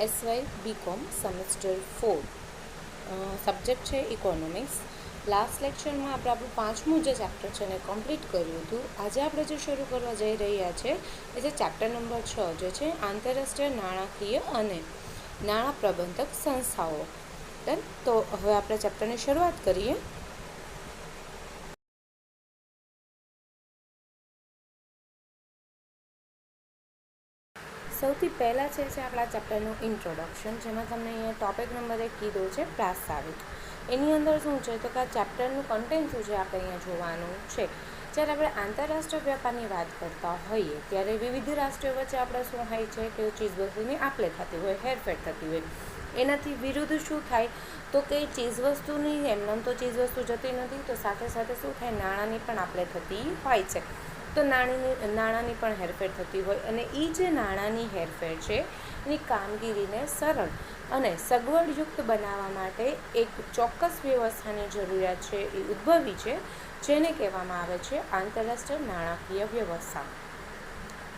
SY BCom semester 4 subject છે economics. Last લેક્ચરમાં આપણે આપણું 5મું જે ચેપ્ટર છે એને કમ્પ્લીટ કર્યું હતું. આજે આપણે જે શરૂ કરવા જઈ રહ્યા છે એ છે ચેપ્ટર નંબર 6, જે છે આંતરરાષ્ટ્રીય નાણાકીય અને નાણાં પ્રબંધક સંસ્થાઓ. તો હવે આપણે ચેપ્ટરની શરૂઆત કરીએ. સૌથી પહેલાં છે આપણા ચેપ્ટરનું ઇન્ટ્રોડક્શન, જેમાં તમને અહીંયા ટોપિક નંબર 1 કીધો છે પ્રાસ્તાવિક. એની અંદર શું છે તો કે આ ચેપ્ટરનું કન્ટેન્ટ શું છે આપણે અહીંયા જોવાનું છે. જ્યારે આપણે આંતરરાષ્ટ્રીય વ્યાપારની વાત કરતા હોઈએ ત્યારે વિવિધ રાષ્ટ્રો વચ્ચે આપણે શું થાય છે કે ચીજવસ્તુની આપ-લે થતી હોય, હેરફેર થતી હોય. એનાથી વિરુદ્ધ શું થાય તો કે ચીજવસ્તુની એમનેમ તો ચીજવસ્તુ જતી નથી, તો સાથે સાથે શું થાય, નાણાંની પણ આપ-લે થતી હોય છે. તો નાણાંની પણ હેરફેર થતી હોય, અને એ જે નાણાંની હેરફેર છે એની કામગીરીને સરળ અને સગવડયુક્ત બનાવવા માટે એક ચોક્કસ વ્યવસ્થાની જરૂરિયાત છે એ ઉદ્ભવી છે, જેને કહેવામાં આવે છે આંતરરાષ્ટ્રીય નાણાકીય વ્યવસ્થા.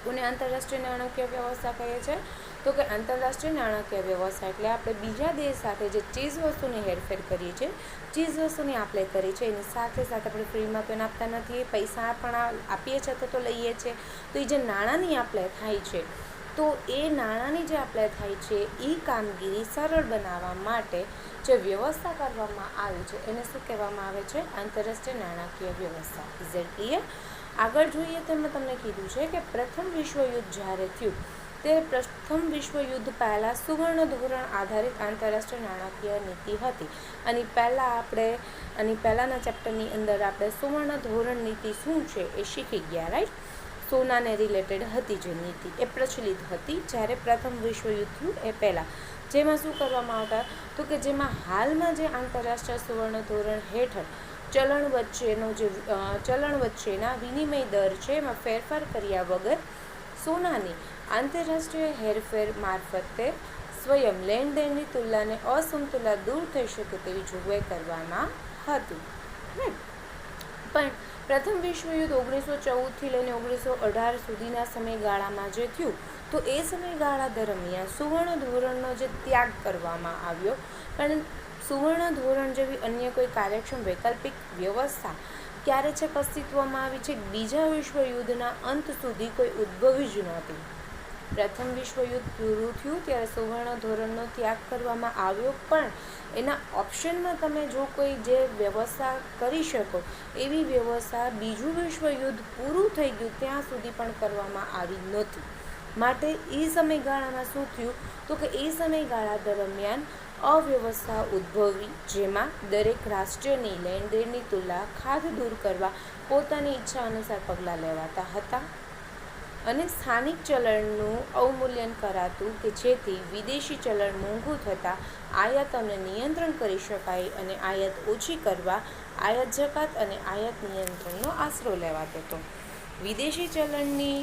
કોને આંતરરાષ્ટ્રીય નાણાકીય વ્યવસ્થા કહે છે તો કે આંતરરાષ્ટ્રીય નાણાકીય વ્યવસ્થા એટલે આપણે બીજા દેશ સાથે જે ચીજવસ્તુની હેરફેર કરીએ છીએ, ચીજવસ્તુની આપ-લે કરી છે, એની સાથે સાથે આપણે ફ્રીમાં તો એને આપતા નથી, પૈસા પણ આપીએ છીએ તો લઈએ છીએ. તો એ જે નાણાંની આપ-લે થાય છે, તો એ નાણાંની જે આપ-લે થાય છે એ કામગીરી સરળ બનાવવા માટે જે વ્યવસ્થા કરવામાં આવી છે એને શું કહેવામાં આવે છે, આંતરરાષ્ટ્રીય નાણાકીય વ્યવસ્થા. Is it clear? આગળ જોઈએ તો મેં તમને કીધું છે કે પ્રથમ વિશ્વયુદ્ધ જ્યારે થયું તે પ્રથમ વિશ્વયુદ્ધ પહેલાં સુવર્ણ ધોરણ આધારિત આંતરરાષ્ટ્રીય નાણાકીય નીતિ હતી. આની પહેલાંના ચેપ્ટરની અંદર આપણે સુવર્ણ ધોરણ નીતિ શું છે એ શીખી ગયા, રાઈટ? સોનાને રિલેટેડ હતી જે નીતિ એ પ્રચલિત હતી જ્યારે પ્રથમ વિશ્વયુદ્ધ થયું એ પહેલાં. જેમાં શું કરવામાં આવતા તો કે જેમાં હાલમાં જે આંતરરાષ્ટ્રીય સુવર્ણ ધોરણ હેઠળ ચલણ વચ્ચેના વિનિમય દર છે એમાં ફેરફાર કર્યા વગર સોનાની આંતરરાષ્ટ્રીય હેરફેર મારફતે સ્વયં લેણદેણની તુલનાને અસમતુલા દૂર થઈ શકે તેવી જોગવાઈ કરવામાં હતી. પણ પ્રથમ વિશ્વયુદ્ધ 1914થી લઈને 1918 સુધીના સમયગાળામાં જે થયું, તો એ સમયગાળા દરમિયાન સુવર્ણ ધોરણનો જે ત્યાગ કરવામાં આવ્યો, પણ સુવર્ણ ધોરણ જેવી અન્ય કોઈ કાર્યક્ષમ વૈકલ્પિક વ્યવસ્થા ક્યારે છે અસ્તિત્વમાં આવી છે, બીજા વિશ્વયુદ્ધના અંત સુધી કોઈ ઉદ્ભવી જ નહોતી. પ્રથમ વિશ્વયુદ્ધ પૂરું થયું ત્યારે સુવર્ણ ધોરણનો ત્યાગ કરવામાં આવ્યો, પણ એના ઓપ્શનમાં તમે જો કોઈ જે વ્યવસ્થા કરી શકો એવી વ્યવસ્થા બીજું વિશ્વયુદ્ધ પૂરું થઈ ગયું ત્યાં સુધી પણ કરવામાં આવી નહોતી. માટે એ સમયગાળામાં શું થયું તો કે એ સમયગાળા દરમિયાન અવ્યવસ્થા ઉદ્ભવી, જેમાં દરેક રાષ્ટ્રની લેણદેણની તુલના ખાધ દૂર કરવા પોતાની ઈચ્છા અનુસાર પગલાં લેવાતા હતા, અને સ્થાનિક ચલણનું અવમૂલ્યન કરાતું કે જેથી વિદેશી ચલણ મોંઘું થતાં આયાતોને નિયંત્રણ કરી શકાય, અને આયાત ઓછી કરવા આયાત જકાત અને આયાત નિયંત્રણનો આશરો લેવાતો હતો. વિદેશી ચલણની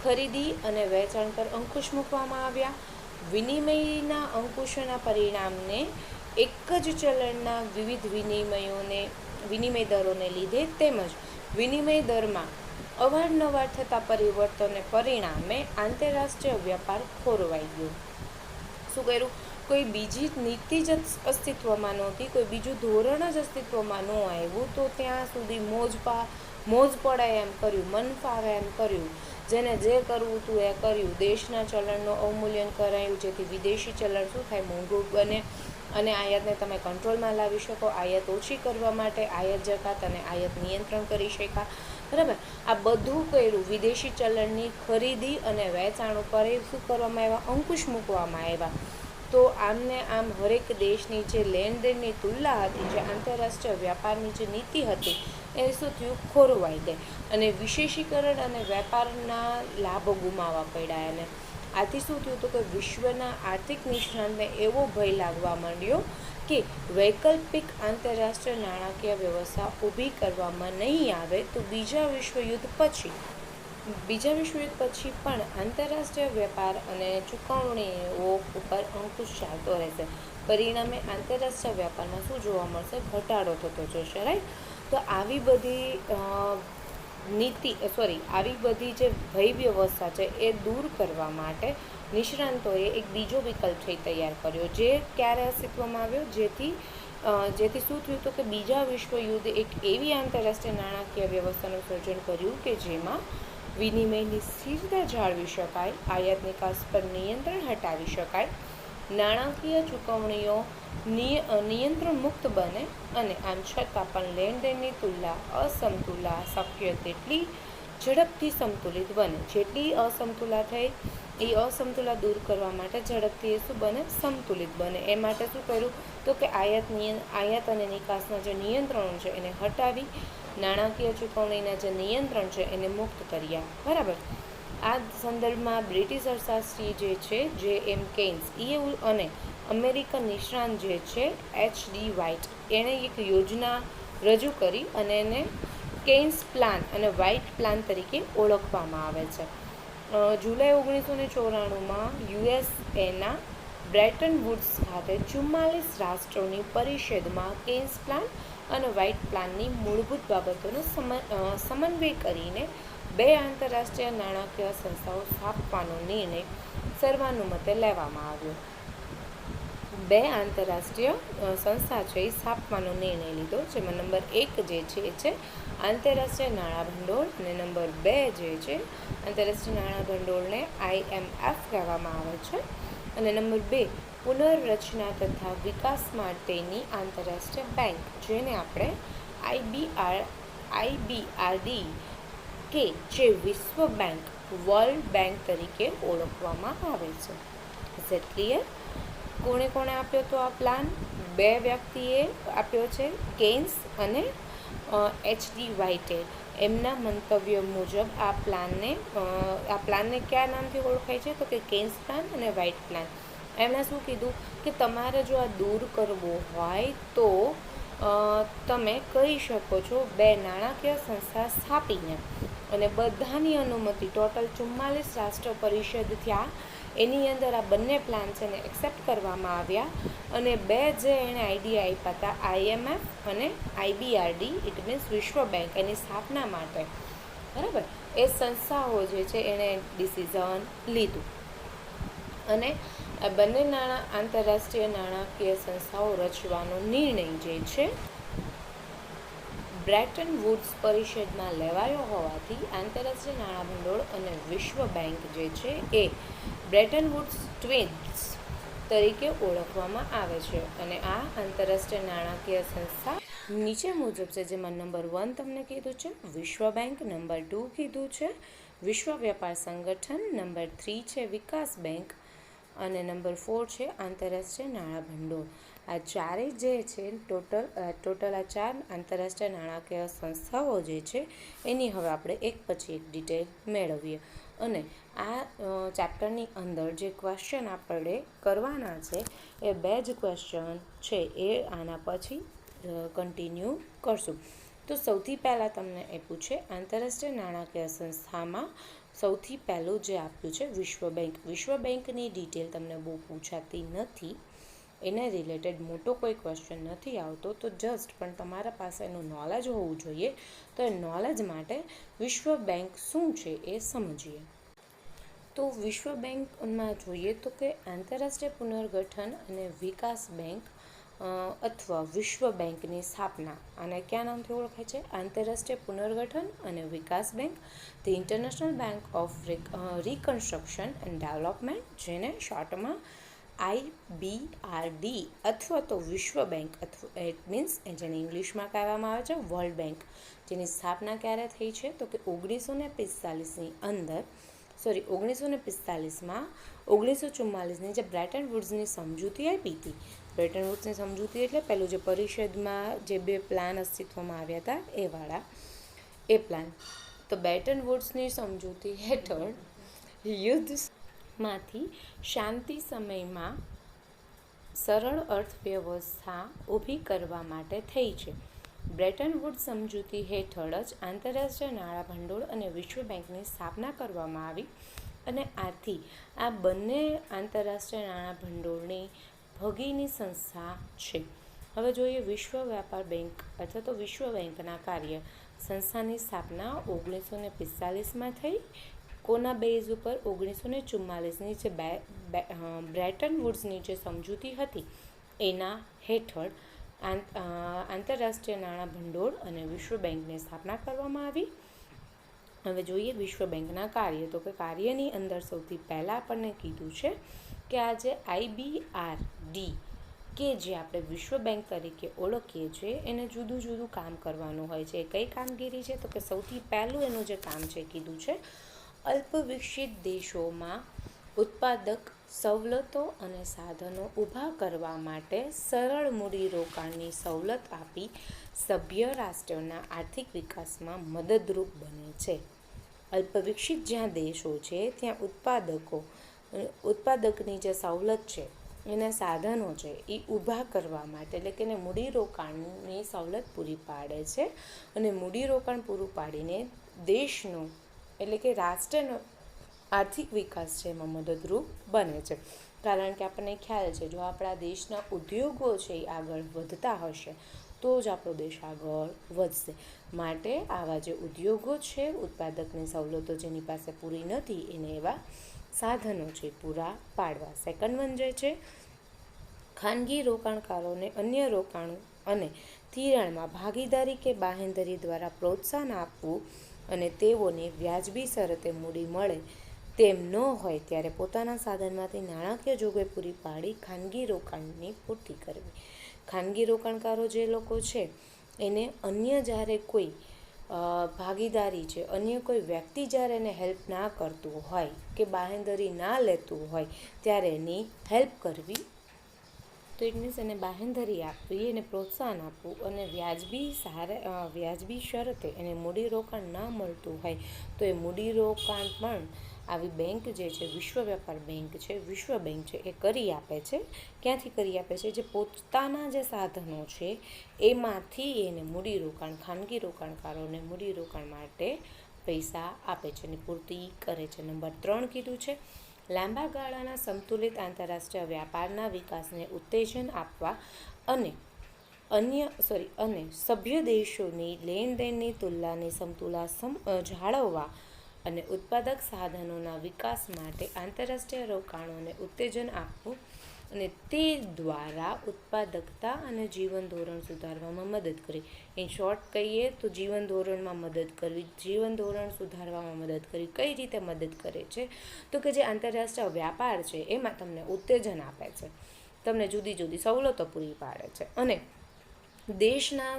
ખરીદી અને વેચાણ પર અંકુશ મૂકવામાં આવ્યા. વિનિમયના અંકુશોના પરિણામને એક જ ચલણના વિવિધ વિનિમય દરોને લીધે તેમજ વિનિમય દરમાં અવારનવાર થતા પરિવર્તનને પરિણામે આંતરરાષ્ટ્રીય વ્યાપાર ખોરવાઈ ગયો. શું કર્યું? કોઈ બીજી નીતિ જ અસ્તિત્વમાં નહોતી, કોઈ બીજું ધોરણ જ અસ્તિત્વમાં ન આવ્યું, તો ત્યાં સુધી મોજ પડે એમ કર્યું, મન ફાવે એમ કર્યું, જેને જે કરવું હતું એ કર્યું. દેશના ચલણનું અવમૂલ્યન કરાયું, જેથી વિદેશી ચલણ શું થાય, મોંઘું બને, અને આયાતને તમે કંટ્રોલમાં લાવી શકો. આયાત ઓછી કરવા માટે આયાત જકાત અને આયાત નિયંત્રણ કરી શક્યા, બરાબર? આ બધું કર્યું. વિદેશી ચલણની ખરીદી અને વેચાણ ઉપર શું કરવામાં આવ્યા, અંકુશ મૂકવામાં આવ્યા. તો આમને આમ હરેક દેશની જે લેણદેણની તુલના હતી, જે આંતરરાષ્ટ્રીય વ્યાપારની જે નીતિ હતી, એ શું થયું, ખોરવાઈ ગઈ, અને વિશેષીકરણ અને વેપારના લાભો ગુમાવવા પડ્યા. અને આથી શું થયું તો કે વિશ્વના આર્થિક નિષ્ણાતને એવો ભય લાગવા માંડ્યો કે વૈકલ્પિક આંતરરાષ્ટ્રીય નાણાકીય વ્યવસ્થા ઊભી કરવામાં નહીં આવે તો બીજા વિશ્વયુદ્ધ પછી પણ આંતરરાષ્ટ્રીય વેપાર અને ચૂકવણીઓ ઉપર અંકુશ ચાલતો રહેશે. પરિણામે આંતરરાષ્ટ્રીય વેપારમાં શું જોવા મળશે, ઘટાડો થતો જશે, રાઈટ? તો આવી બધી જે ભય વ્યવસ્થા છે એ દૂર કરવા માટે નિષ્ણાંતોએ એક બીજો વિકલ્પ છે તૈયાર કર્યો, જે ક્યારે અસ્તિત્વમાં આવ્યો, જેથી શું થયું તો કે બીજા વિશ્વયુદ્ધે એક એવી આંતરરાષ્ટ્રીય નાણાકીય વ્યવસ્થાનું સર્જન કર્યું કે જેમાં વિનિમયની સ્થિરતા જાળવી શકાય, આયાત નિકાસ પર નિયંત્રણ હટાવી શકાય, નાણાકીય ચૂકવણીઓ નિયંત્રણ મુક્ત બને અને આમ છતાં પણ લેણદેણની તુલના અસમતુલા શક્ય તેટલી ઝડપથી સંતુલિત બને. જેટલી અસમતુલા થઈ એ અસમતુલા દૂર કરવા માટે ઝડપથી એ શું બને, સંતુલિત બને. એ માટે શું કર્યું તો કે આયાત અને નિકાસના જે નિયંત્રણો છે એને હટાવી નાણાકીય ચૂકવણીના જે નિયંત્રણ છે એને મુક્ત કર્યા. બરાબર. આ સંદર્ભમાં બ્રિટિશ અર્થશાસ્ત્રી જે છે J.M. કેન્સ અને અમેરિકન નિષ્ણાંત જે છે H.D. વ્હાઇટ એણે એક યોજના રજૂ કરી અને એને કેન્સ પ્લાન અને વ્હાઇટ પ્લાન તરીકે ઓળખવામાં આવે છે. જુલાઈ 1994માં યુએસએના બ્રેટન વુડ્સ ખાતે 44 રાષ્ટ્રોની પરિષદમાં કેન્સ પ્લાન અને વ્હાઇટ પ્લાનની મૂળભૂત બાબતોનો સમન્વય કરીને બે આંતરરાષ્ટ્રીય નાણાકીય સંસ્થાઓ સ્થાપવાનો નિર્ણય સર્વાનુમતે લેવામાં આવ્યો. બે આંતરરાષ્ટ્રીય સંસ્થા છે એ સ્થાપવાનો નિર્ણય લીધો, જેમાં નંબર 1 જે છે એ છે આંતરરાષ્ટ્રીય નાણાં ભંડોળ અને નંબર 2 જે છે આંતરરાષ્ટ્રીય નાણાં ભંડોળને IMF કહેવામાં આવે છે અને નંબર 2 પુનર્રચના તથા વિકાસ માટેની આંતરરાષ્ટ્રીય બેંક, જેને આપણે IBRD કે જે વિશ્વ બેંક, વર્લ્ડ બેંક તરીકે ઓળખવામાં આવે છે. Is it clear? કોણે આપ્યો તો આ પ્લાન? બે વ્યક્તિએ આપ્યો છે, કેન્સ અને H.D. વ્હાઇટે. એમના મંતવ્ય મુજબ આ પ્લાનને કયા નામથી ઓળખાય છે તો કે કેન્સ પ્લાન અને વ્હાઇટ પ્લાન. એમણે શું કીધું કે તમારે જો આ દૂર કરવો હોય તો તમે કરી શકો છો બે નાણાકીય સંસ્થા સ્થાપીને, અને બધાની અનુમતિ ટોટલ 44 રાષ્ટ્ર પરિષદ થયા. એની અંદર આ બંને પ્લાન છે ને એક્સેપ્ટ કરવામાં આવ્યા અને બે જે એણે આઈડિયા આપ્યા હતા IMF અને IBRD, ઇટ મીન્સ વિશ્વ બેંક, એની સ્થાપના માટે, બરાબર, એ સંસ્થાઓ જે છે એણે ડિસિઝન લીધું અને આ બંને આંતરરાષ્ટ્રીય નાણાકીય સંસ્થાઓ રચવાનો નિર્ણય જે છે બ્રેટન વુડ્સ પરિષદમાં લેવાયો હોવાથી આંતરરાષ્ટ્રીય નાણાં ભંડોળ અને વિશ્વ બેંક જે છે એ બ્રેટન વુડ્સ ટ્વિન્સ તરીકે ઓળખવામાં આવે છે. અને આ આંતરરાષ્ટ્રીય નાણાકીય સંસ્થા નીચે મુજબ છે, જેમાં નંબર 1 તમને કીધું છે વિશ્વ બેંક, નંબર 2 કીધું છે વિશ્વ વ્યાપાર સંગઠન, નંબર 3 છે વિકાસ બેંક અને નંબર 4 છે આંતરરાષ્ટ્રીય નાણાં ભંડોળ. આ ચારે જે છે ટોટલ આ 4 આંતરરાષ્ટ્રીય નાણાકીય સંસ્થાઓ જે છે એની હવે આપણે એક પછી એક ડિટેલ મેળવીએ. અને આ ચેપ્ટરની અંદર જે ક્વેશ્ચન આપણે કરવાના છે એ 2 જ ક્વેશ્ચન છે એ આના પછી કન્ટિન્યુ કરશું. તો સૌથી પહેલાં તમને એ પૂછે આંતરરાષ્ટ્રીય નાણાકીય સંસ્થામાં સૌથી પહેલું જે આપ્યું છે વિશ્વ બેંક. વિશ્વ બેંકની ડિટેલ તમને બહુ પૂછાતી નથી, એને રિલેટેડ મોટો કોઈ ક્વેશ્ચન નથી આવતો, તો જસ્ટ પણ તમારા પાસે એનું નોલેજ હોવું જોઈએ. તો એ નોલેજ માટે વિશ્વ બેંક શું છે એ સમજીએ. તો વિશ્વ બેંકમાં જોઈએ તો કે આંતરરાષ્ટ્રીય પુનર્ગઠન અને વિકાસ બેંક અથવા વિશ્વ બેંકની સ્થાપના આને કયા નામથી ઓળખાય છે? આંતરરાષ્ટ્રીય પુનર્ગઠન અને વિકાસ bank, the international bank of reconstruction and development, જેને શોર્ટમાં IBRD અથવા તો વિશ્વ બેંક અથવા ઇટ મીન્સ જેને ઇંગ્લિશમાં કહેવામાં આવે છે વર્લ્ડ બેંક, જેની સ્થાપના ક્યારે થઈ છે તો કે 1945માં 1944ની જે બ્રેટન વુડ્સની સમજૂતી આપી હતી. બ્રેટન વુડ્સની સમજૂતી એટલે પહેલું જે પરિષદમાં જે બે પ્લાન અસ્તિત્વમાં આવ્યા હતા એ પ્લાન. તો બ્રેટન વુડ્સની સમજૂતી હેઠળ યુદ્ધમાંથી શાંતિ સમયમાં સરળ અર્થવ્યવસ્થા ઊભી કરવા માટે થઈ છે. બ્રેટન વુડ્સ સમજૂતી હેઠળ જ આંતરરાષ્ટ્રીય નાણાં ભંડોળ અને વિશ્વ બેંકની સ્થાપના કરવામાં આવી અને આથી આ બંને આંતરરાષ્ટ્રીય નાણાં ભંડોળની ભગીની સંસ્થા છે. હવે જોઈએ વિશ્વ વ્યાપાર બેંક અથવા તો વિશ્વ બેંકના કાર્ય. સંસ્થાની સ્થાપના 1945માં થઈ કોના બેઝ ઉપર 1944ની જે બ્રેટન વુડ્સની જે સમજૂતી હતી એના હેઠળ આંતરરાષ્ટ્રીય નાણાં ભંડોળ અને વિશ્વ બેંકની સ્થાપના કરવામાં આવી. હવે જોઈએ વિશ્વ બેંકના કાર્ય. તો કે કાર્યની અંદર સૌથી પહેલાં આપણને કીધું છે કે આ જે IBRD કે જે આપણે વિશ્વ બેંક તરીકે ઓળખીએ છીએ એને જુદું જુદું કામ કરવાનું હોય છે. કઈ કામગીરી છે? તો કે સૌથી પહેલું એનું જે કામ છે કીધું છે અલ્પ વિકસિત દેશોમાં ઉત્પાદક સવલતો અને સાધનો ઊભા કરવા માટે સરળ મૂડીરોકાણની સવલત આપી સભ્ય રાષ્ટ્રોના આર્થિક વિકાસમાં મદદરૂપ બને છે. અલ્પ વિકસિત જ્યાં દેશો છે ત્યાં ઉત્પાદકની જે સવલત છે એના સાધનો છે એ ઊભા કરવા માટે એટલે કે એને મૂડીરોકાણની સવલત પૂરી પાડે છે અને મૂડીરોકાણ પૂરું પાડીને દેશનો એટલે કે રાષ્ટ્રનો આર્થિક વિકાસ છે એમાં મદદરૂપ બને છે. કારણ કે આપણને ખ્યાલ છે જો આપણા દેશના ઉદ્યોગો છે એ આગળ વધતા હશે તો જ આપણો દેશ આગળ વધશે. માટે આવા જે ઉદ્યોગો છે ઉત્પાદકની સવલતો જેની પાસે પૂરી નથી એને એવા સાધનો છે પૂરા પાડવા. સેકન્ડ વન જે છે ખાનગી રોકાણકારોને અન્ય રોકાણ અને ધિરાણમાં ભાગીદારી કે બાહેંધરી દ્વારા પ્રોત્સાહન આપવું અને તેઓને વ્યાજબી શરતે મૂડી મળે તેમ ન હોય ત્યારે પોતાના સાધનમાંથી નાણાકીય જોગવાઈ પૂરી પાડી ખાનગી રોકાણની પૂર્તિ કરવી. ખાનગી રોકાણકારો જે લોકો છે એને અન્ય જ્યારે કોઈ ભાગીદારી છે અન્ય કોઈ વ્યક્તિ જ્યારે એને હેલ્પ ના કરતું હોય કે બાહેંધરી ના લેતું હોય ત્યારે એની હેલ્પ કરવી. તો ઇટ મીન્સ એને બાહેંધરી આપવી, એને પ્રોત્સાહન આપવું અને વ્યાજબી શરતે એને મૂડીરોકાણ ના મળતું હોય તો એ મૂડીરોકાણ પણ આવી બેંક જે છે વિશ્વ વેપાર બેંક છે વિશ્વ બેંક છે એ કરી આપે છે. ક્યાંથી કરી આપે છે? જે પોતાના જે સાધનો છે એમાંથી એને મૂડીરોકાણ ખાનગી રોકાણકારોને મૂડીરોકાણ માટે પૈસા આપે છે અને પૂર્તિ કરે છે. નંબર 3 કીધું છે લાંબા ગાળાના સંતુલિત આંતરરાષ્ટ્રીય વ્યાપારના વિકાસને ઉત્તેજન આપવા અને સભ્ય દેશોની લેણદેણની તુલનાની સમતુલા જાળવવા અને ઉત્પાદક સાધનોના વિકાસ માટે આંતરરાષ્ટ્રીય રોકાણોને ઉત્તેજન આપવું અને તે દ્વારા ઉત્પાદકતા અને જીવન ધોરણ સુધારવામાં મદદ કરવી. ઇન શોર્ટ કહીએ તો જીવન ધોરણમાં મદદ કરવી, જીવન ધોરણ સુધારવામાં મદદ કરવી. કઈ રીતે મદદ કરે છે? તો કે જે આંતરરાષ્ટ્રીય વ્યાપાર છે એમાં તમને ઉત્તેજન આપે છે, તમને જુદી જુદી સવલતો પૂરી પાડે છે અને દેશના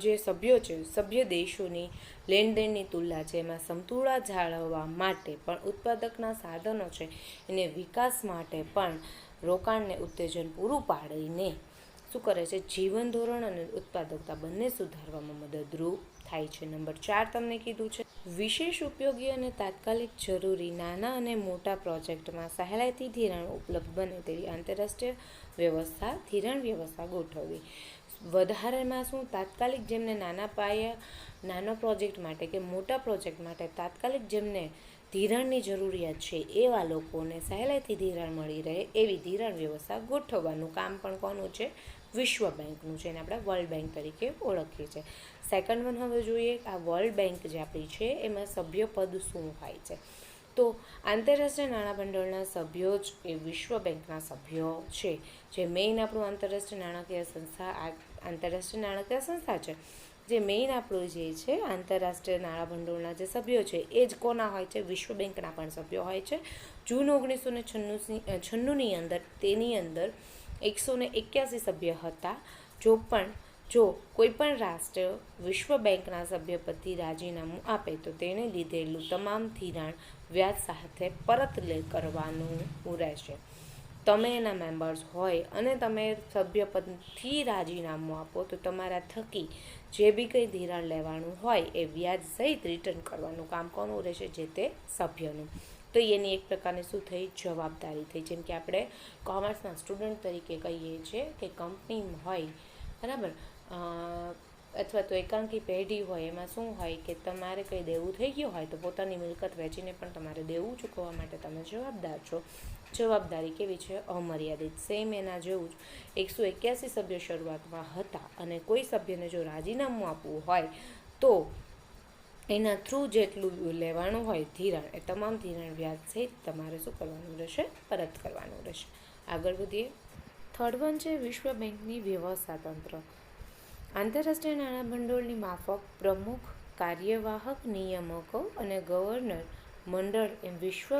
જે સભ્યો છે સભ્ય દેશોની લેણદેણની તુલના છે એમાં સમતુલા જાળવવા માટે પણ ઉત્પાદકના સાધનો છે એને વિકાસ માટે પણ રોકાણને ઉત્તેજન પૂરું પાડીને શું કરે છે? જીવન ધોરણ અને ઉત્પાદકતા બંને સુધારવામાં મદદરૂપ થાય છે. નંબર 4 તમને કીધું છે વિશેષ ઉપયોગી અને તાત્કાલિક જરૂરી નાના અને મોટા પ્રોજેક્ટમાં સહેલાઈથી ધિરાણ ઉપલબ્ધ બને તેવી આંતરરાષ્ટ્રીય વ્યવસ્થા ધિરાણ વ્યવસ્થા ગોઠવવી. વધારેમાં શું તાત્કાલિક જેમને નાનો પ્રોજેક્ટ માટે કે મોટા પ્રોજેક્ટ માટે તાત્કાલિક જેમને ધિરાણની જરૂરિયાત છે એવા લોકોને સહેલાઈથી ધિરાણ મળી રહે એવી ધિરાણ વ્યવસ્થા ગોઠવવાનું કામ પણ કોનું છે? વિશ્વ બેંકનું છે. એને આપણે વર્લ્ડ બેંક તરીકે ઓળખીએ છીએ. સેકન્ડ વન હવે જોઈએ આ વર્લ્ડ બેંક જે આપણી છે એમાં સભ્યપદ શું હોય છે? તો આંતરરાષ્ટ્રીય નાણાં ભંડોળના સભ્યો જ એ વિશ્વ બેંકના સભ્યો છે. જે મેઇન આપણું આંતરરાષ્ટ્રીય નાણાકીય સંસ્થા છે જે મેઇન આપણું જે છે આંતરરાષ્ટ્રીય નાણાં ભંડોળના જે સભ્યો છે એ જ કોના હોય છે? વિશ્વ બેંકના પણ સભ્યો હોય છે. જૂન 1996ની અંદર તેની અંદર 181 સભ્ય હતા. જો કોઈ પણ રાષ્ટ્ર વિશ્વ બેંકના સભ્યપદથી રાજીનામું આપે તો તેણે લીધેલું તમામ ધિરાણ વ્યાજ સાથે પરત કરવાનું રહેશે. તમે એના મેમ્બર્સ હોય અને તમે સભ્યપદથી રાજીનામું આપો તો તમારા થકી જે બી કંઈ ધિરાણ લેવાનું હોય એ વ્યાજ સહિત રિટર્ન કરવાનું કામ કોનું રહેશે? જે તે સભ્યનું. તો એની એક પ્રકારની શું થઈ? જવાબદારી થઈ. જેમ કે આપણે કોમર્સના સ્ટુડન્ટ તરીકે કહીએ છીએ કે કંપની હોય બરાબર અથવા તો એકાંકી પેઢી હોય એમાં શું હોય કે તમારે કંઈ દેવું થઈ ગયું હોય તો પોતાની મિલકત વેચીને પણ તમારે દેવું ચૂકવવા માટે તમે જવાબદાર છો. જવાબદારી કેવી છે? અમર્યાદિત. સેમ એના જેવું જ 181 સભ્યો શરૂઆતમાં હતા અને કોઈ સભ્યને જો રાજીનામું આપવું હોય તો એના થ્રુ જેટલું લેવાનું હોય ધિરાણ, એ તમામ ધિરાણ વ્યાજ સહિત તમારે શું કરવાનું રહેશે? પરત કરવાનું રહેશે. આગળ વધીએ. થર્ડ વન છે વિશ્વ બેંકની વ્યવસ્થા તંત્ર. આંતરરાષ્ટ્રીય નાણાં ભંડોળની માફક પ્રમુખ, કાર્યવાહક નિયામકો અને ગવર્નર મંડળ એમ વિશ્વ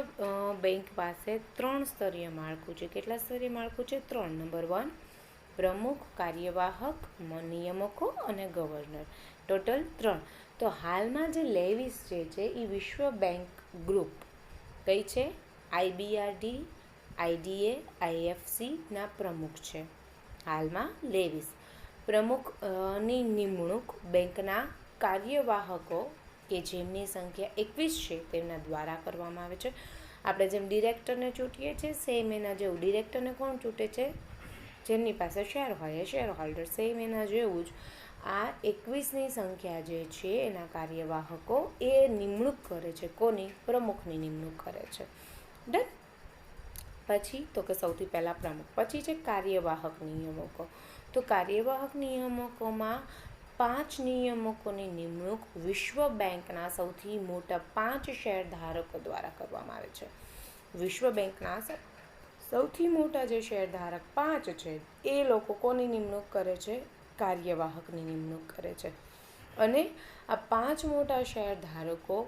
બેંક પાસે 3 સ્તરીય માળખું છે. કેટલા સ્તરીય માળખું છે? 3. નંબર 1 પ્રમુખ, કાર્યવાહક નિયામકો અને ગવર્નર, ટોટલ 3. તો હાલમાં જે લેવિસ જે છે એ વિશ્વ બેંક ગ્રુપ કઈ છે? IBRD, IDA, IFC ના પ્રમુખ છે. હાલમાં લેવિસ પ્રમુખની નિમણૂક બેંકના કાર્યવાહકો કે જેમની સંખ્યા 21 છે તેમના દ્વારા કરવામાં આવે છે. આપણે જેમ ડિરેક્ટરને ચૂંટીએ છીએ સેમ એના જેવું ડિરેક્ટરને કોણ ચૂંટે છે? જેમની પાસે શેર હોય એ શેર હોલ્ડર. સેમ એના જેવું જ આ 21ની સંખ્યા જે છે એના કાર્યવાહકો એ નિમણૂક કરે છે. કોની? પ્રમુખની નિમણૂક કરે છે. ડન. પછી તો કે સૌથી પહેલાં પ્રમુખ, પછી છે કાર્યવાહક નિયામકો. તો કાર્યવાહક નિયામકોમાં 5 નિયામકોની નિમણૂક વિશ્વ બેંકના સૌથી મોટા 5 શેરધારકો દ્વારા કરવામાં આવે છે. વિશ્વ બેંકના સૌથી મોટા જે શેરધારક 5 છે એ લોકો કોની નિમણૂક કરે છે? કાર્યવાહકની નિમણૂક કરે છે. અને આ 5 મોટા શેરધારકો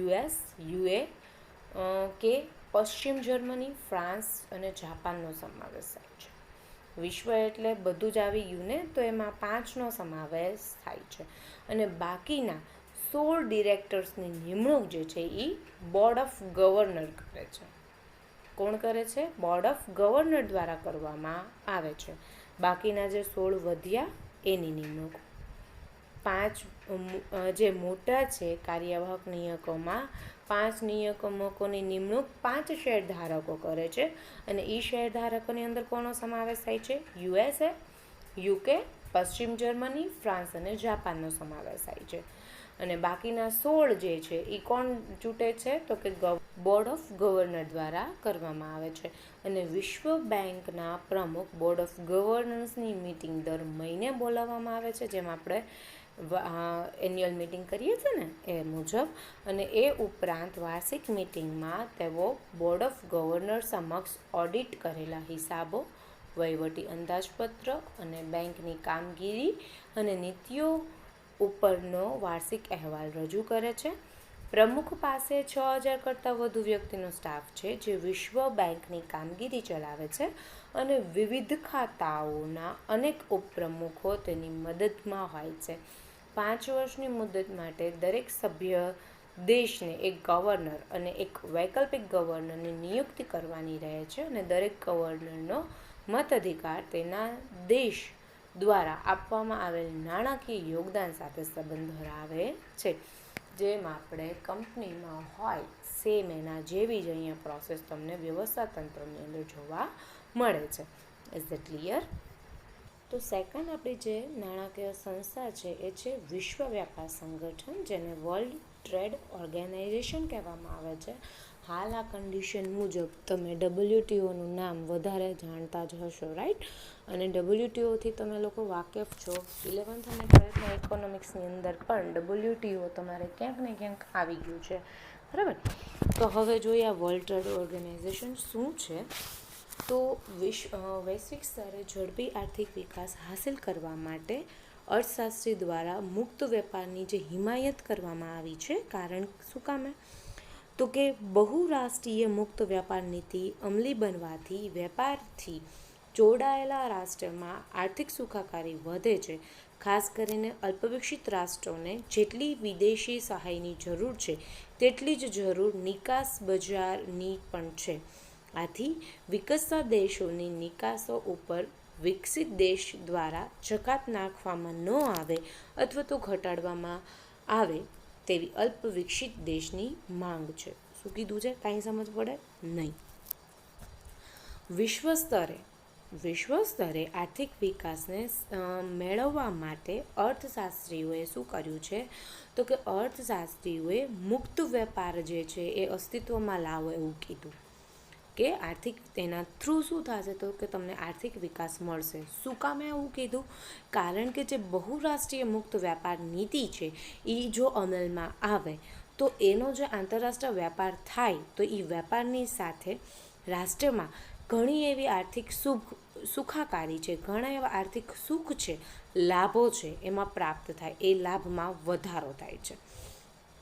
US, UA કે પશ્ચિમ જર્મની, ફ્રાન્સ અને જાપાનનો સમાવેશ થાય છે. વિશ્વ એટલે બધું જ આવી ગયું ને, તો એમાં 5નો સમાવેશ થાય છે. અને બાકીના 16 ડિરેક્ટર્સની નિમણૂક જે છે એ બોર્ડ ઓફ ગવર્નર કરે છે. કોણ કરે છે? બોર્ડ ઓફ ગવર્નર દ્વારા કરવામાં આવે છે. બાકીના જે 16 વધ્યા એની નિમણૂક 5 જે મોટા છે કાર્યવાહક નિયામકોમાં 5 નિયામકોની નિમણૂક 5 શેરધારકો કરે છે. અને એ શેરધારકોની અંદર કોનો સમાવેશ થાય છે? USA, UK, પશ્ચિમ જર્મની, ફ્રાન્સ અને જાપાનનો સમાવેશ થાય છે. અને બાકીના 16 જે છે એ કોણ ચૂંટે છે? તો કે બોર્ડ ઓફ ગવર્નર દ્વારા કરવામાં આવે છે. અને વિશ્વ બેંકના પ્રમુખ બોર્ડ ઓફ ગવર્નર્સની મિટિંગ દર મહિને બોલાવવામાં આવે છે, જેમ આપણે એન્યુઅલ મિટિંગ કરીએ છીએ ને એ મુજબ. અને એ ઉપરાંત વાર્ષિક મિટિંગમાં તેઓ બોર્ડ ઓફ ગવર્નર સમક્ષ ઓડિટ કરેલા હિસાબો, વહીવટી અંદાજપત્ર અને બેંકની કામગીરી અને નીતિઓ ઉપરનો વાર્ષિક અહેવાલ રજૂ કરે છે. પ્રમુખ પાસે 6000 કરતાં વધુ વ્યક્તિનો સ્ટાફ છે જે વિશ્વ બેંકની કામગીરી ચલાવે છે. અને વિવિધ ખાતાઓના અનેક ઉપપ્રમુખો તેની મદદમાં હોય છે. 5 વર્ષની મુદત માટે દરેક સભ્ય દેશને એક ગવર્નર અને એક વૈકલ્પિક ગવર્નરની નિયુક્તિ કરવાની રહે છે. અને દરેક ગવર્નરનો મતાધિકાર તેના દેશ દ્વારા આપવામાં આવેલ નાણાકીય યોગદાન સાથે સંબંધ ધરાવે છે. જેમ આપણે કંપનીમાં હોય સેમ એના જેવી જ અહીંયા પ્રોસેસ તમને વ્યવસ્થા તંત્રની અંદર જોવા મળે છે. Is it clear? તો સેકન્ડ આપણી જે નાણાકીય સંસ્થા છે એ છે વિશ્વ વ્યાપાર સંગઠન, જેને વર્લ્ડ ટ્રેડ ઓર્ગેનાઇઝેશન કહેવામાં આવે છે. હાલ આ કન્ડિશન મુજબ તમે WTOનું નામ વધારે જાણતા જ હશો, રાઈટ? અને WTOથી તમે લોકો વાકેફ છો. 11th અને 12th ઇકોનોમિક્સની અંદર પણ WTO તમારે ક્યાંક ને ક્યાંક આવી ગયું છે, બરાબર? તો હવે જોઈએ આ વર્લ્ડ ટ્રેડ ઓર્ગેનાઇઝેશન શું છે. તો વૈશ્વિક સ્તરે ઝડપી આર્થિક વિકાસ હાંસિલ કરવા માટે અર્થશાસ્ત્રી દ્વારા મુક્ત વેપારની જે હિમાયત કરવામાં આવી છે. કારણ શું કામે? તો કે બહુરાષ્ટ્રીય મુક્ત વેપાર નીતિ અમલી બનવાથી વેપારથી જોડાયેલા રાષ્ટ્રમાં આર્થિક સુખાકારી વધે છે. ખાસ કરીને અલ્પવિકસિત રાષ્ટ્રોને જેટલી વિદેશી સહાયની જરૂર છે તેટલી જ જરૂર નિકાસ બજારની પણ છે. આથી વિકસતા દેશોની નિકાસો ઉપર વિકસિત દેશ દ્વારા જકાત નાખવામાં ન આવે અથવા તો ઘટાડવામાં આવે તેવી અલ્પ વિકસિત દેશની માંગ છે. શું કીધું છે? કાંઈ સમજ પડે નહીં. વિશ્વ સ્તરે આર્થિક વિકાસને મેળવવા માટે અર્થશાસ્ત્રીઓએ શું કર્યું છે? તો કે અર્થશાસ્ત્રીઓએ મુક્ત વેપાર જે છે એ અસ્તિત્વમાં લાવો એવું કીધું. કે આર્થિક તેના થ્રુ શું થશે તો કે તમને આર્થિક વિકાસ મળશે. શું કામ એવું કીધું? કારણ કે જે બહુરાષ્ટ્રીય મુક્ત વ્યાપાર નીતિ છે એ જો અમલમાં આવે તો એનો જે આંતરરાષ્ટ્રીય વ્યાપાર થાય તો એ વ્યાપારની સાથે રાષ્ટ્રમાં ઘણી એવી આર્થિક સુખાકારી છે, ઘણા એવા આર્થિક સુખ છે, લાભો છે એમાં પ્રાપ્ત થાય. એ લાભમાં વધારો થાય છે.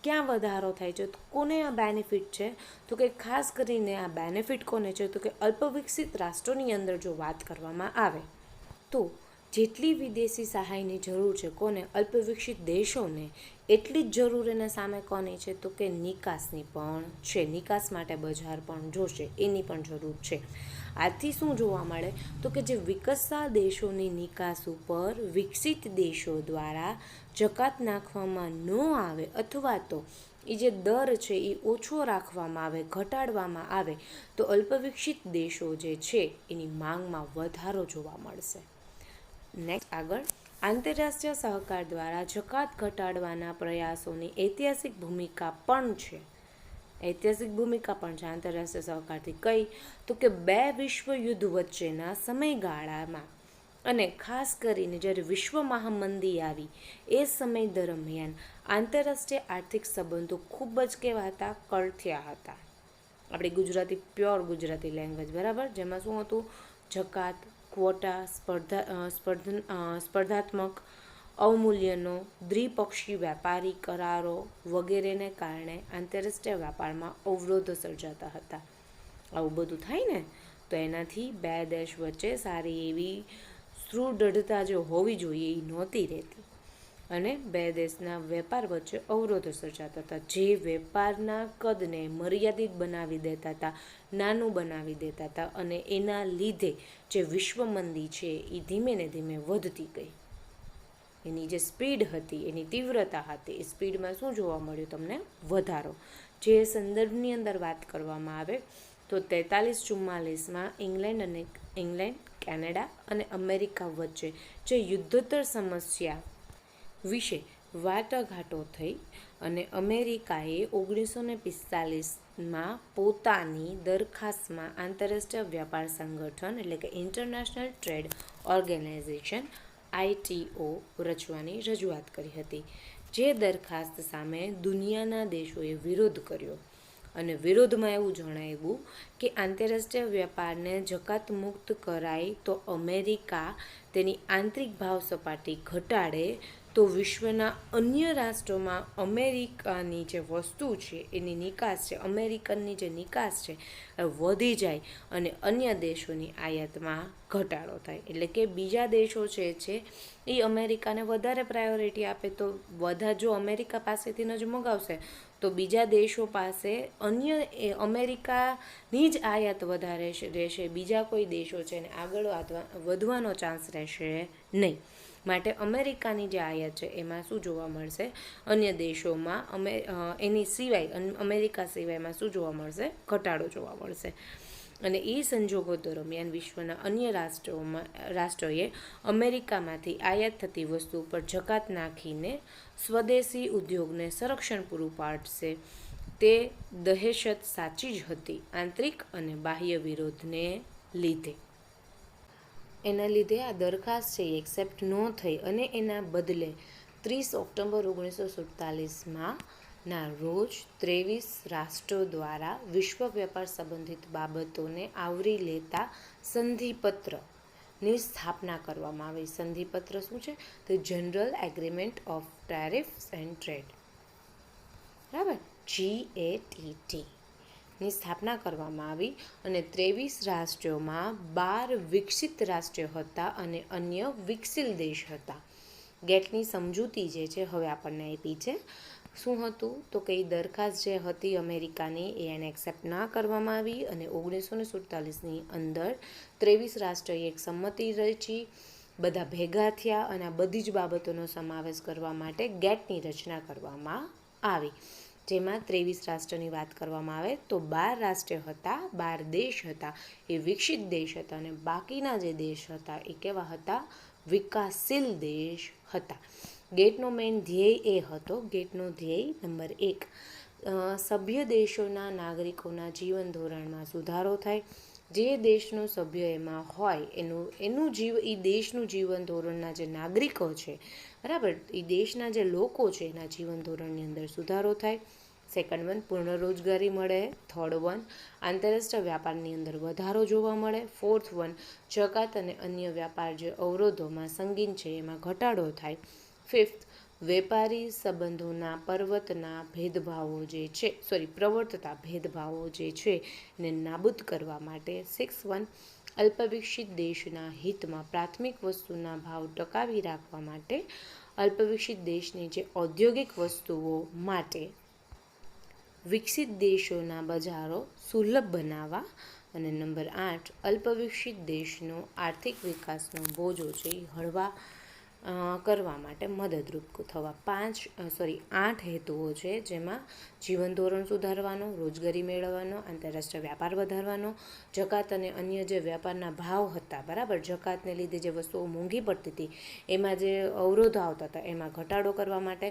ક્યાં વધારો થાય છે? તો કોને આ બેનિફિટ છે? તો કે ખાસ કરીને આ બેનિફિટ કોને છે? તો કે અલ્પવિકસિત રાષ્ટ્રોની અંદર જો વાત કરવામાં આવે તો જેટલી વિદેશી સહાયની જરૂર છે કોને? અલ્પવિકસિત દેશોને, એટલી જ જરૂર એના સામે કોની છે? તો કે નિકાસની પણ છે. નિકાસ માટે બજાર પણ જોશે, એની પણ જરૂર છે. આથી શું જોવા મળે? તો કે જે વિકસતા દેશોની નિકાસ ઉપર વિકસિત દેશો દ્વારા જકાત નાખવામાં ન આવે અથવા તો એ જે દર છે એ ઓછો રાખવામાં આવે, ઘટાડવામાં આવે તો અલ્પવિકસિત દેશો જે છે એની માંગમાં વધારો જોવા મળશે. નેક્સ્ટ આગળ, આંતરરાષ્ટ્રીય સહકાર દ્વારા જકાત ઘટાડવાના પ્રયાસોની ઐતિહાસિક ભૂમિકા પણ છે. ઐતિહાસિક ભૂમિકા પણ છે આંતરરાષ્ટ્રીય સહકારથી. કઈ? તો કે બે વિશ્વ યુદ્ધ વચ્ચેના સમયગાળામાં અને ખાસ કરીને જ્યારે વિશ્વ મહામંદી આવી એ સમય દરમિયાન આંતરરાષ્ટ્રીય આર્થિક સંબંધો ખૂબ જ કેવા હતા? કળથિયા હતા. આપણી ગુજરાતી પ્યોર ગુજરાતી લેંગ્વેજ, બરાબર, જેમાં શું હતું? જકાત, ક્વોટા, સ્પર્ધાત્મક અવમૂલ્યનો, દ્વિપક્ષી વ્યાપારી કરારો વગેરેને કારણે આંતરરાષ્ટ્રીય વ્યાપારમાં અવરોધો સર્જાતા હતા. આવું બધું થાય ને તો એનાથી બે દેશ વચ્ચે સારી એવી સુદૃઢતા જો હોવી જોઈએ એ નહોતી રહેતી અને બે દેશના વેપાર વચ્ચે અવરોધો સર્જાતા હતા, જે વેપારના કદને મર્યાદિત બનાવી દેતા હતા, નાનું બનાવી દેતા હતા અને એના લીધે જે વિશ્વ મંદી છે એ ધીમે ને ધીમે વધતી ગઈ. એની જે સ્પીડ હતી, એની તીવ્રતા હતી, એ સ્પીડમાં શું જોવા મળ્યું તમને? વધારો. જે સંદર્ભની અંદર વાત કરવામાં આવે તો 43-44માં ઇંગ્લેન્ડ, કેનેડા અને અમેરિકા વચ્ચે જે યુદ્ધોત્તર સમસ્યા વિશે વાટાઘાટો થઈ અને અમેરિકાએ 1945માં પોતાની દરખાસ્તમાં આંતરરાષ્ટ્રીય વ્યાપાર સંગઠન એટલે કે ઇન્ટરનેશનલ ટ્રેડ ઓર્ગેનાઇઝેશન ITO રચવાની રજૂઆત કરી હતી. જે દરખાસ્ત સામે દુનિયાના દેશોએ વિરોધ કર્યો અને વિરોધમાં એવું જણાવ્યું કે આંતરરાષ્ટ્રીય વ્યાપારને જકાત મુક્ત કરાય તો અમેરિકા તેની આંતરિક ભાવ સપાટી ઘટાડે તો વિશ્વના અન્ય રાષ્ટ્રોમાં અમેરિકાની જે વસ્તુ છે એની નિકાસ છે, અમેરિકનની જે નિકાસ છે એ વધી જાય અને અન્ય દેશોની આયાતમાં ઘટાડો થાય. એટલે કે બીજા દેશો છે એ અમેરિકાને વધારે પ્રાયોરિટી આપે તો જો અમેરિકા પાસેથી જ મગાવશે તો બીજા દેશો પાસે અમેરિકાની જ આયાત વધારે રહેશે, બીજા કોઈ દેશો છે એને આગળ વધવાનો ચાન્સ રહેશે નહીં. માટે અમેરિકાની જે આયાત છે એમાં શું જોવા મળશે? અન્ય દેશોમાં એની સિવાય અમેરિકા સિવાયમાં શું જોવા મળશે? ઘટાડો જોવા મળશે. અને એ સંજોગો દરમિયાન વિશ્વના અન્ય રાષ્ટ્રોએ અમેરિકામાંથી આયાત થતી વસ્તુ પર જકાત નાખીને સ્વદેશી ઉદ્યોગને સંરક્ષણ પૂરું પાડશે. તે દહેશત સાચી જ હતી આંતરિક અને બાહ્ય વિરોધને લીધે. એના લીધે આ દરખાસ્ત છે એ એક્સેપ્ટ ન થઈ અને એના બદલે 30 ઓક્ટોબર 1947માં ના રોજ 23 રાષ્ટ્રો દ્વારા વિશ્વ વેપાર સંબંધિત બાબતોને આવરી લેતા સંધિપત્રની સ્થાપના કરવામાં આવી. સંધિપત્ર શું છે? તો general agreement of ટેરિફ્સ and trade, બરાબર, GATT ની સ્થાપના કરવામાં આવી અને 23 રાષ્ટ્રોમાં 12 વિકસિત રાષ્ટ્રો હતા અને અન્ય વિકસિત દેશ હતા. ગેટની સમજૂતી જે છે હવે આપણને આપી છે. શું હતું? તો કે દરખાસ્ત જે હતી અમેરિકાની એને એક્સેપ્ટ ના કરવામાં આવી અને 1947ની અંદર 23 રાષ્ટ્રોએ એક સંમતિ રચી, બધા ભેગા થયા અને આ બધી જ બાબતોનો સમાવેશ કરવા માટે ગેટની રચના કરવામાં આવી. જેમાં 23 રાષ્ટ્રની વાત કરવામાં આવે તો 12 રાષ્ટ્ર હતા, 12 દેશ હતા એ વિકસિત દેશ હતા અને બાકીના જે દેશ હતા એ કેવા હતા? વિકાસશીલ દેશ હતા. ગેટનો મેઇન ધ્યેય એ હતો, ગેટનો ધ્યેય નંબર 1 સભ્ય દેશોના નાગરિકોના જીવન ધોરણમાં સુધારો થાય. જે દેશનો સભ્ય એમાં હોય એ દેશનું જીવન ધોરણના જે નાગરિકો છે, બરાબર, એ દેશના જે લોકો છે એના જીવન ધોરણની અંદર સુધારો થાય. સેકન્ડ વન, પૂર્ણ રોજગારી મળે. થર્ડ વન, આંતરરાષ્ટ્રીય વ્યાપારની અંદર વધારો જોવા મળે. ફોર્થ વન, જકાત અને અન્ય વ્યાપાર જે અવરોધોમાં સંગીન છે એમાં ઘટાડો થાય. ફિફ્થ, વેપારી સંબંધોના પ્રવર્તતા ભેદભાવો જે છે એને નાબૂદ કરવા માટે. સિક્સ વન, અલ્પવિકસિત દેશના હિતમાં પ્રાથમિક વસ્તુના ભાવ ટકાવી રાખવા માટે અલ્પવિકસિત દેશની જે ઔદ્યોગિક વસ્તુઓ માટે વિકસિત દેશોના બજારો સુલભ બનાવવા. અને નંબર 8, અલ્પવિકસિત દેશનો આર્થિક વિકાસનો બોજો છે એ હળવા કરવા માટે મદદરૂપ થવા. 8 હેતુઓ છે, જેમાં જીવન ધોરણ સુધારવાનો, રોજગારી મેળવવાનો, આંતરરાષ્ટ્રીય વ્યાપાર વધારવાનો, જકાત અને અન્ય જે વ્યાપારના ભાવ હતા, બરાબર, જકાતને લીધે જે વસ્તુઓ મોંઘી પડતી હતી એમાં જે અવરોધો આવતા હતા એમાં ઘટાડો કરવા માટે,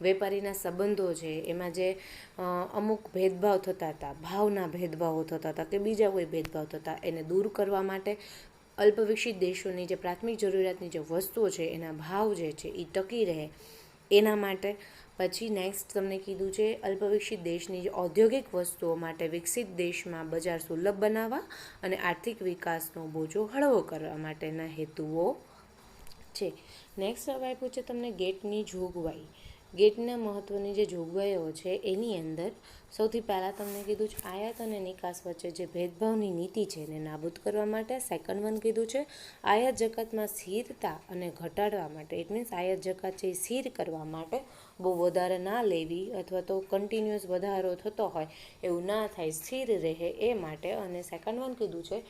વેપારીના સંબંધો છે એમાં જે અમુક ભેદભાવ થતા હતા, ભાવના ભેદભાવો થતા હતા કે બીજા કોઈ ભેદભાવ થતા એને દૂર કરવા માટે, અલ્પવિકસિત દેશોની જે પ્રાથમિક જરૂરિયાતની જે વસ્તુઓ છે એના ભાવ જે છે એ ટકી રહે એના માટે. પછી નેક્સ્ટ તમને કીધું છે અલ્પવિકસિત દેશની જે ઔદ્યોગિક વસ્તુઓ માટે વિકસિત દેશમાં બજાર સુલભ બનાવવા અને આર્થિક વિકાસનો બોજો હળવો કરવા માટેના હેતુઓ છે. નેક્સ્ટ હવે આપ્યું છે તમને ગેટની જોગવાઈ. ગેટના મહત્ત્વની જે જોગવાઈઓ છે એની અંદર સૌથી પહેલાં તમને કીધું છે આયાત અને નિકાસ વચ્ચે જે ભેદભાવની નીતિ છે એને નાબૂદ કરવા માટે. સેકન્ડ વન કીધું છે આયાત જકાતમાં સ્થિરતા અને ઘટાડવા માટે. ઇટ મીન્સ આયાત જકાત છે એ સ્થિર કરવા માટે, બહુ વધારે ના લેવી અથવા તો કન્ટિન્યુઅસ વધારો થતો હોય એવું ના થાય, સ્થિર રહે એ માટે. અને સેકન્ડ વન કીધું છે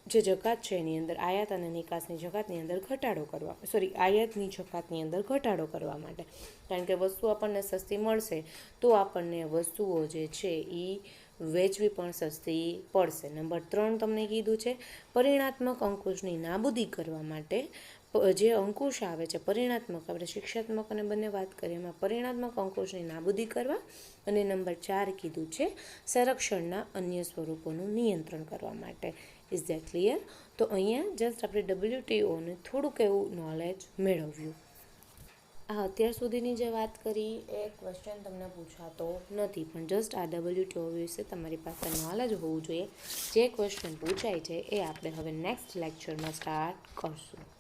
જે જકાત છે એની અંદર આયાત અને નિકાસની જકાતની અંદર આયાતની જકાતની અંદર ઘટાડો કરવા માટે. કારણ કે વસ્તુ આપણને સસ્તી મળશે તો આપણને વસ્તુઓ જે છે એ વેચવી પણ સસ્તી પડશે. નંબર 3 તમને કીધું છે પરિણાત્મક અંકુશની નાબૂદી કરવા માટે. જે અંકુશ આવે છે પરિણાત્મક, આપણે શિક્ષાત્મક અને બંને વાત કરીએ એમાં પરિણાત્મક અંકુશની નાબૂદી કરવા. અને નંબર 4 કીધું છે સંરક્ષણના અન્ય સ્વરૂપોનું નિયંત્રણ કરવા માટે. Is that clear? તો અહીંયા જસ્ટ આપણે WTOને થોડુંક એવું નોલેજ મેળવ્યું. આ અત્યાર સુધીની જે વાત કરી એ ક્વેશ્ચન તમને પૂછાતો નથી, પણ જસ્ટ આ WTO વિશે તમારી પાસે નોલેજ હોવું જોઈએ. જે ક્વેશ્ચન પૂછાય છે એ આપણે હવે નેક્સ્ટ લેક્ચરમાં સ્ટાર્ટ કરશું.